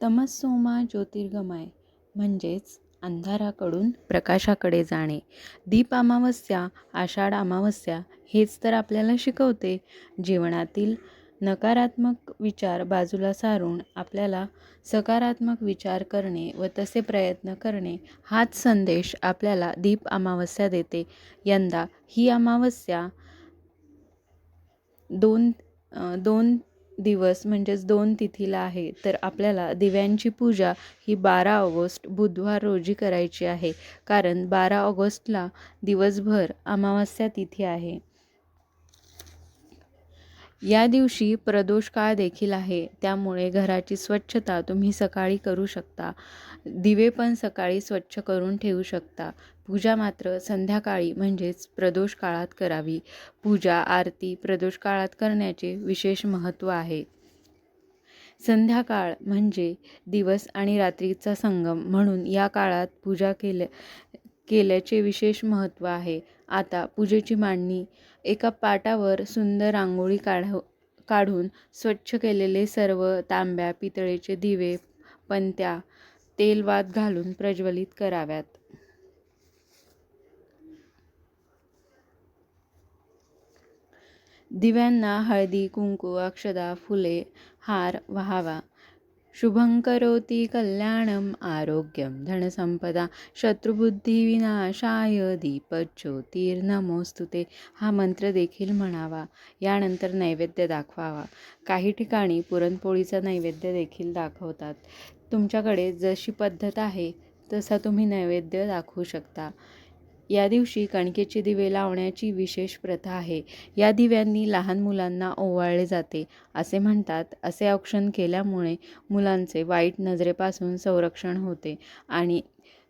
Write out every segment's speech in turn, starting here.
तमस्सोमा ज्योतिर्गमय म्हणजेच अंधाराकडून प्रकाशाकडे जाणे. दीप अमावस्या, आषाढ अमावस्या हेच तर आपल्याला शिकवते. जीवनातील नकारात्मक विचार बाजूला सारून आपल्याला सकारात्मक विचार करणे व तसे प्रयत्न करणे हाच संदेश आपल्याला दीप अमावस्या देते. यंदा ही अमावस्या दोन दिवस म्हणजेच 2 तिथीला आहे. तर आपल्याला दिव्यांची पूजा ही 12 ऑगस्ट बुधवार रोजी करायची आहे. कारण 12 ऑगस्टला दिवसभर अमावस्या तिथी आहे. या दिवशी प्रदोष काळ देखील आहे. त्यामुळे घराची स्वच्छता तुम्ही सकाळी करू शकता. दिवे पण सकाळी स्वच्छ करून ठेवू शकता. पूजा मात्र संध्याकाळी म्हणजेच प्रदोष काळात करावी. पूजा आरती प्रदोष काळात करण्याचे विशेष महत्त्व आहे. संध्याकाळ म्हणजे दिवस आणि रात्रीचा संगम म्हणून या काळात पूजा केल्याचे विशेष महत्त्व आहे. आता पूजेची मांडणी. एका पाटावर सुंदर रांगोळी काढून स्वच्छ केलेले सर्व तांब्या पितळेचे दिवे पणत्या तेलवात घालून प्रज्वलित कराव्यात. दिव्यांना हळदी कुंकू अक्षदा फुले हार व्हावा. शुभं करोति कल्याणम आरोग्यम धनसंपदा शत्रुबुद्धी विनाशाय दीपज्योतिर्नमोस्तुते हा मंत्र देखील म्हणावा. यानंतर नैवेद्य दाखवावा. काही ठिकाणी पुरणपोळीचा नैवेद्य देखील दाखवतात. तुमच्याकडे जशी पद्धत आहे तसा तुम्ही नैवेद्य दाखवू शकता. या दिवशी कणकेचे दिवे लावण्याची विशेष प्रथा आहे. या दिव्यांनी लहान मुलांना ओवाळले जाते असे म्हणतात. असे औक्षण केल्यामुळे मुलांचे वाईट नजरेपासून संरक्षण होते आणि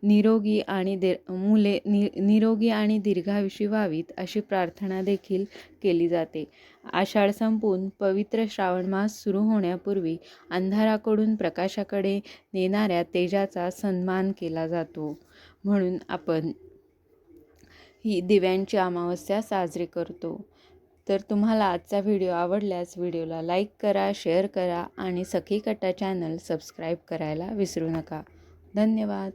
निरोगी आणि दीर्घायुषी व्हावीत अशी प्रार्थना देखील केली जाते. आषाढ संपून पवित्र श्रावण मास सुरू होण्यापूर्वी अंधाराकडून प्रकाशाकडे नेणाऱ्या तेजाचा सन्मान केला जातो. म्हणून आपण ही दिव्यांची अमावस्या साजरी करतो. तर तुम्हाला आजचा व्हिडिओ आवडल्यास व्हिडिओला लाईक करा, शेअर करा आणि सखी कट्टा चॅनल सबस्क्राईब करायला विसरू नका. धन्यवाद.